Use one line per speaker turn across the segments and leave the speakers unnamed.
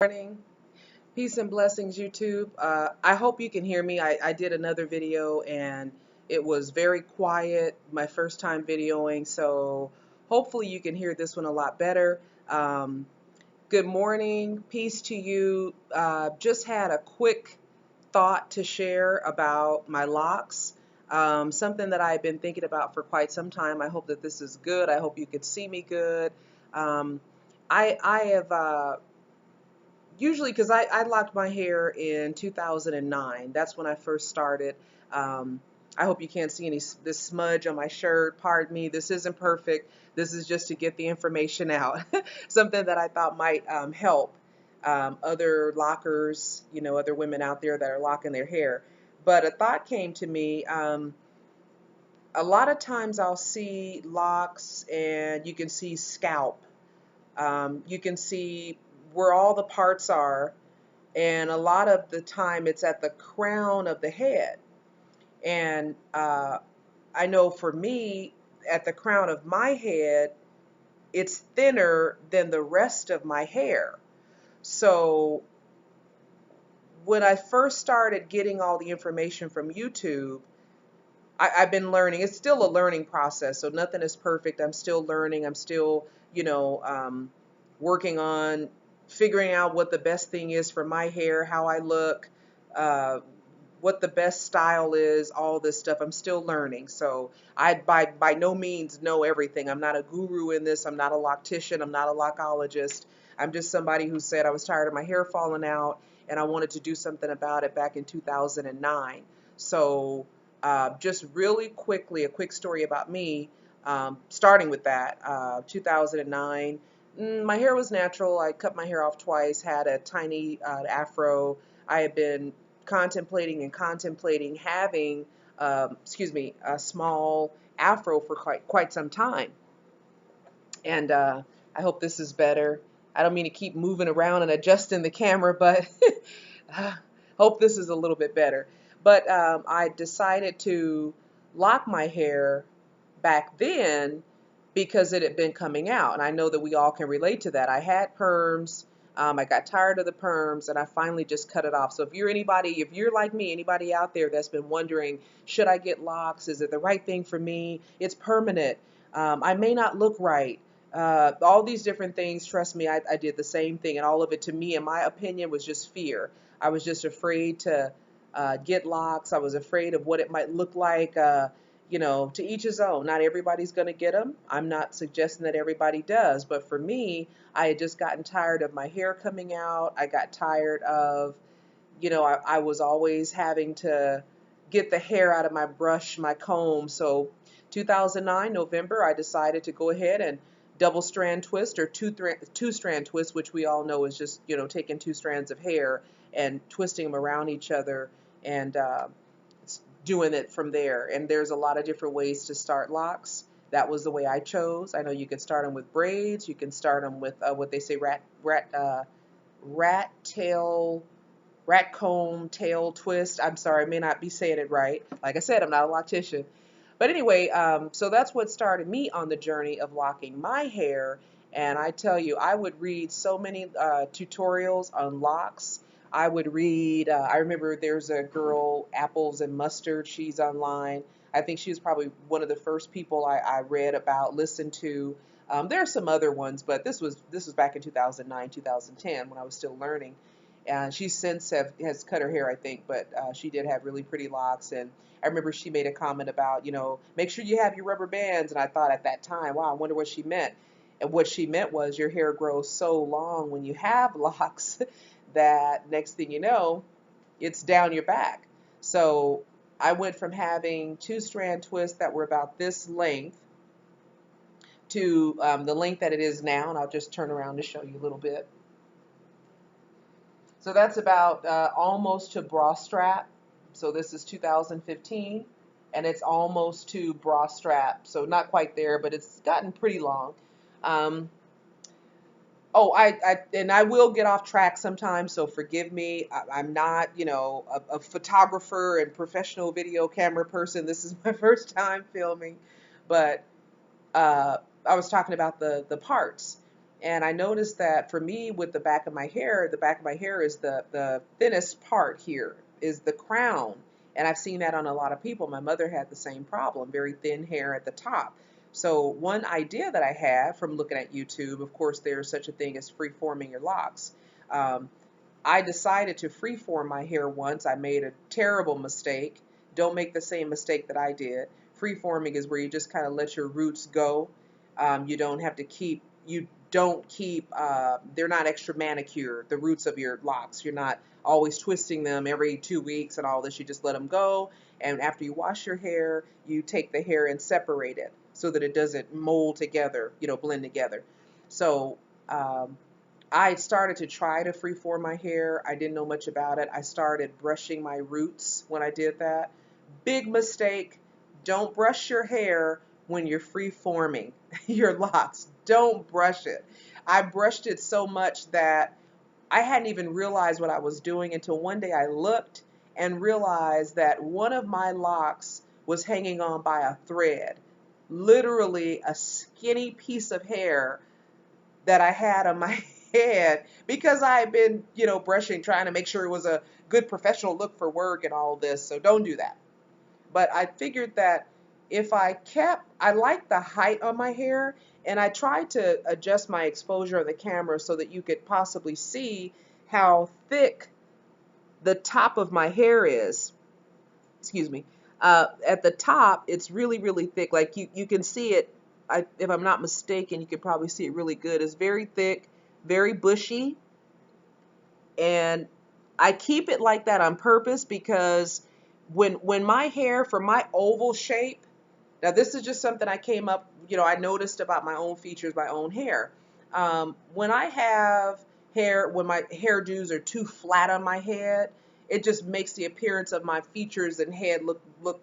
Morning. Peace and blessings, YouTube. I hope you can hear me. I did another video and it was very quiet, my first time videoing, so hopefully you can hear this one a lot better. Um, Good morning. Peace to you. Just had a quick thought to share about my locks. Something that I've been thinking about for quite some time. I hope that this is good. I hope you can see me good. Um, I have usually because I locked my hair in 2009. That's when I first started. Um, I hope you can't see this smudge on my shirt. Pardon me. This isn't perfect. This is just to get the information out. Something that I thought might help other lockers, other women out there that are locking their hair. But a thought came to me. A lot of times I'll see locks and you can see scalp. You can see where all the parts are, and a lot of the time it's at the crown of the head. And I know for me, at the crown of my head, it's thinner than the rest of my hair. So when I first started getting all the information from YouTube, I've been learning. It's still a learning process, so nothing is perfect. I'm still learning. I'm still, working on figuring out what the best thing is for my hair, how I look, uh, what the best style is, all this stuff. I'm still learning. So I by no means know everything. I'm not a guru in this. I'm not a loctician. I'm not a lockologist. I'm just somebody who said I was tired of my hair falling out and I wanted to do something about it back in 2009. So just really quickly, a quick story about me. Starting with that, 2009. My hair was natural. I cut my hair off twice, had a tiny afro. I had been contemplating having, a small afro for quite some time. And I hope this is better. I don't mean to keep moving around and adjusting the camera, but hope this is a little bit better. But I decided to lock my hair back then because it had been coming out. And I know that we all can relate to that. I had perms. I got tired of the perms and I finally just cut it off. So if you're like me, anybody out there that's been wondering, should I get locks? Is it the right thing for me? It's permanent. I may not look right. All these different things, trust me, I did the same thing. And all of it, to me, in my opinion, was just fear. I was just afraid to get locks. I was afraid of what it might look like. To each his own. Not everybody's going to get them. I'm not suggesting that everybody does. But for me, I had just gotten tired of my hair coming out. I got tired of, I was always having to get the hair out of my brush, my comb. So 2009, November, I decided to go ahead and double strand twist or two strand twist, which we all know is just, taking two strands of hair and twisting them around each other and doing it from there. And there's a lot of different ways to start locks. That was the way I chose. I know you can start them with braids. You can start them with what they say rat tail, rat comb tail twist. I'm sorry, I may not be saying it right. Like I said, I'm not a loctician. But anyway, so that's what started me on the journey of locking my hair. And I tell you, I would read so many tutorials on locks. I would read, I remember there's a girl, Apples and Mustard, she's online. I think she was probably one of the first people I read about, listened to. There are some other ones, but this was back in 2009, 2010 when I was still learning. And she since has cut her hair, I think, but she did have really pretty locks. And I remember she made a comment about, make sure you have your rubber bands. And I thought at that time, wow, I wonder what she meant. And what she meant was your hair grows so long when you have locks that next thing you know, it's down your back. So I went from having two strand twists that were about this length to the length that it is now. And I'll just turn around to show you a little bit. So that's about almost to bra strap. So this is 2015, and it's almost to bra strap. So not quite there, but it's gotten pretty long. Um, oh, and I will get off track sometimes, so forgive me. I'm not, a photographer and professional video camera person. This is my first time filming, but I was talking about the parts. And I noticed that for me, with the back of my hair, the back of my hair is the thinnest part here, is the crown. And I've seen that on a lot of people. My mother had the same problem, very thin hair at the top. So one idea that I had from looking at YouTube, of course, there's such a thing as free-forming your locks. Um, I decided to freeform my hair once. I made a terrible mistake. Don't make the same mistake that I did. Freeforming is where you just kind of let your roots go. You don't have to keep, you don't keep, they're not extra manicured, the roots of your locks. You're not always twisting them every 2 weeks and all this. You just let them go. And after you wash your hair, you take the hair and separate it so that it doesn't mold together, blend together. So, I started to try to freeform my hair. I didn't know much about it. I started brushing my roots when I did that. Big mistake. Don't brush your hair when you're freeforming your locks. Don't brush it. I brushed it so much that I hadn't even realized what I was doing until one day I looked and realized that one of my locks was hanging on by a thread. Literally a skinny piece of hair that I had on my head because I had been, brushing, trying to make sure it was a good professional look for work and all this. So don't do that. But I figured that if I like the height on my hair, and I tried to adjust my exposure on the camera so that you could possibly see how thick the top of my hair is. Excuse me. At the top, it's really, really thick. Like you can see it. If I'm not mistaken, you can probably see it really good. It's very thick, very bushy, and I keep it like that on purpose because when my hair, for my oval shape, now this is just something I came up, I noticed about my own features, my own hair. When I have hair, when my hairdos are too flat on my head, it just makes the appearance of my features and head look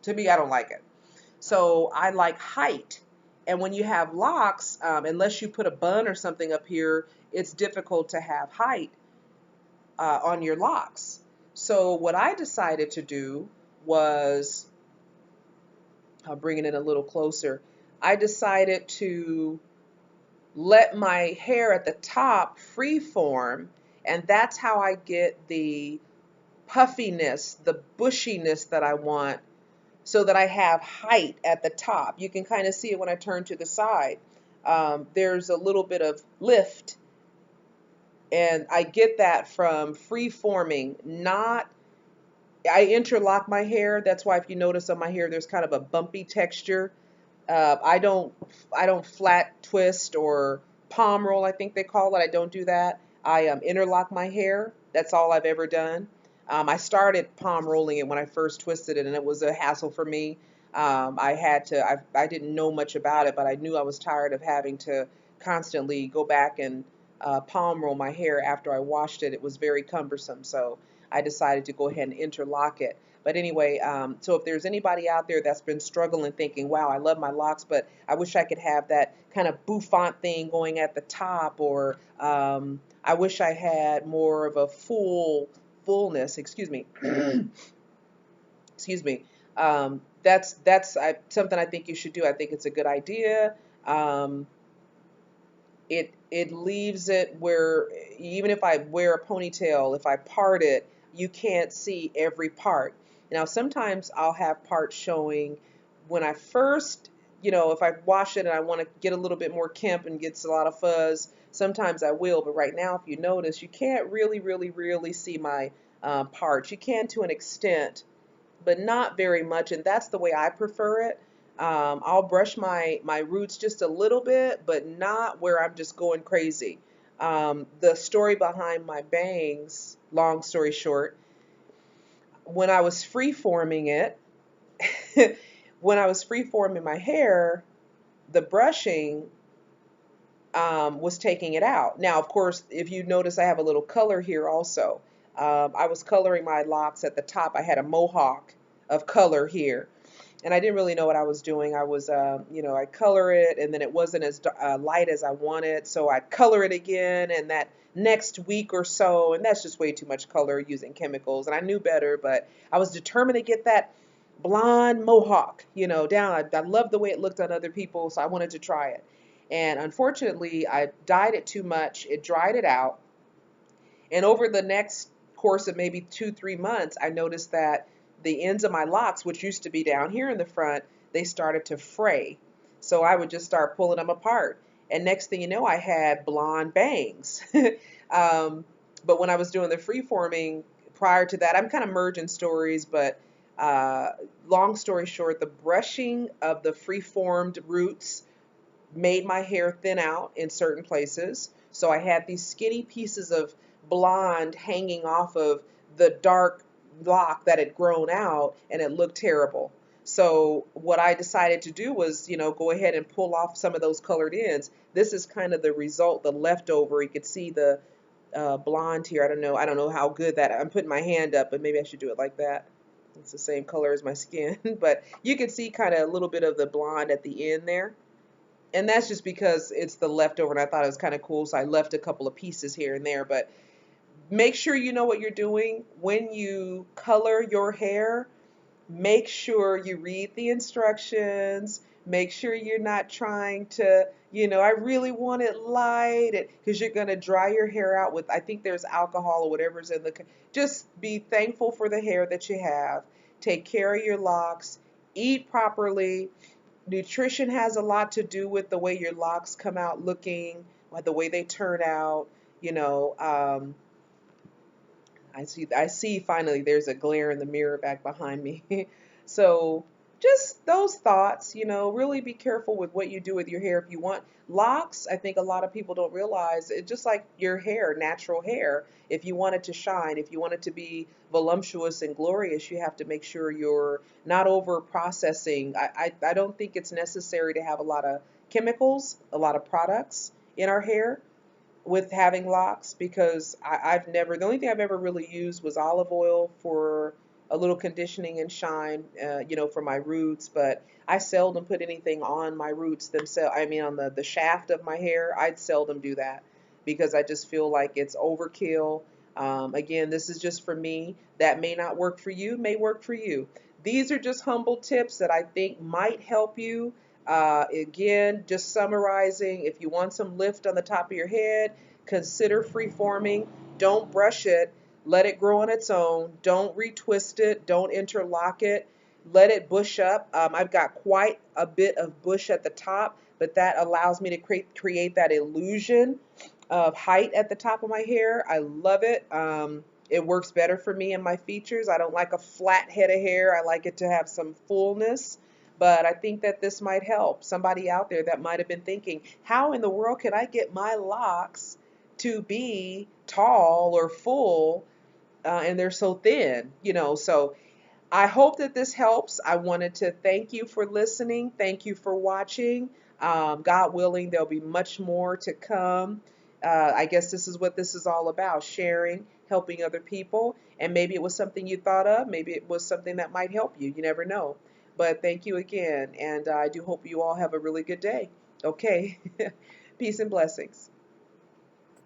to me, I don't like it. So I like height. And when you have locks, unless you put a bun or something up here, it's difficult to have height on your locks. So what I decided to do was, I'll bring it in a little closer. I decided to let my hair at the top freeform, and that's how I get the puffiness, the bushiness that I want, so that I have height at the top. You can kind of see it when I turn to the side. There's a little bit of lift, and I get that from free forming, not, I interlock my hair. That's why if you notice on my hair, there's kind of a bumpy texture. I don't flat twist or palm roll, I think they call it. I don't do that. I interlock my hair. That's all I've ever done. I started palm rolling it when I first twisted it, and it was a hassle for me. I didn't know much about it, but I knew I was tired of having to constantly go back and palm roll my hair after I washed it. It was very cumbersome, so I decided to go ahead and interlock it. But anyway, so if there's anybody out there that's been struggling thinking, wow, I love my locks, but I wish I could have that kind of bouffant thing going at the top, or I wish I had more of a fullness, excuse me, excuse me. That's something I think you should do. I think it's a good idea. Um, it leaves it where even if I wear a ponytail, if I part it, you can't see every part. Now, sometimes I'll have parts showing when I first, if I wash it and I want to get a little bit more kemp and gets a lot of fuzz, sometimes I will. But right now, if you notice, you can't really, really, really see my parts. You can to an extent, but not very much, and that's the way I prefer it. I'll brush my roots just a little bit, but not where I'm just going crazy. The story behind my bangs, long story short, when I was free-forming it, when I was free-forming my hair, the brushing was taking it out. Now, of course, if you notice, I have a little color here also. I was coloring my locks at the top. I had a mohawk of color here, and I didn't really know what I was doing. I was, I color it, and then it wasn't as light as I wanted, so I'd color it again, and that next week or so, and that's just way too much color using chemicals, and I knew better, but I was determined to get that blonde mohawk, down. I loved the way it looked on other people, so I wanted to try it. And unfortunately, I dyed it too much. It dried it out. And over the next course of maybe 2, 3 months, I noticed that the ends of my locks, which used to be down here in the front, they started to fray. So I would just start pulling them apart. And next thing you know, I had blonde bangs. um, but when I was doing the freeforming prior to that, I'm kind of merging stories, but uh, long story short, the brushing of the freeformed roots made my hair thin out in certain places. So I had these skinny pieces of blonde hanging off of the dark lock that had grown out, and it looked terrible. So what I decided to do was, go ahead and pull off some of those colored ends. This is kind of the result, the leftover. You could see the blonde here. I don't know how good that. I'm putting my hand up, but maybe I should do it like that. It's the same color as my skin, but you can see kind of a little bit of the blonde at the end there. And that's just because it's the leftover and I thought it was kind of cool, so I left a couple of pieces here and there. But make sure you know what you're doing when you color your hair. Make sure you read the instructions. Make sure you're not trying to, I really want it light, because you're going to dry your hair out with, I think there's alcohol or whatever's in the, just be thankful for the hair that you have. Take care of your locks. Eat properly. Nutrition has a lot to do with the way your locks come out looking, like the way they turn out. You know, I see finally there's a glare in the mirror back behind me. So just those thoughts, really be careful with what you do with your hair. If you want locks, I think a lot of people don't realize it's just like your hair, natural hair. If you want it to shine, if you want it to be voluptuous and glorious, you have to make sure you're not over processing. I don't think it's necessary to have a lot of chemicals, a lot of products in our hair with having locks, because I've never, the only thing I've ever really used was olive oil for a little conditioning and shine, for my roots, but I seldom put anything on my roots themselves. I mean, on the shaft of my hair, I'd seldom do that because I just feel like it's overkill. Again, this is just for me. That may not work for you, may work for you. These are just humble tips that I think might help you. Again, just summarizing, if you want some lift on the top of your head, consider free-forming. Don't brush it. Let it grow on its own. Don't retwist it. Don't interlock it. Let it bush up. I've got quite a bit of bush at the top, but that allows me to create that illusion of height at the top of my hair. I love it. It works better for me and my features. I don't like a flat head of hair. I like it to have some fullness. But I think that this might help somebody out there that might have been thinking, how in the world can I get my locks to be tall or full, and they're so thin, So I hope that this helps. I wanted to thank you for listening. Thank you for watching. God willing, there'll be much more to come. I guess this is what this is all about, sharing, helping other people. And maybe it was something you thought of. Maybe it was something that might help you. You never know. But thank you again. And I do hope you all have a really good day. Okay. Peace and blessings.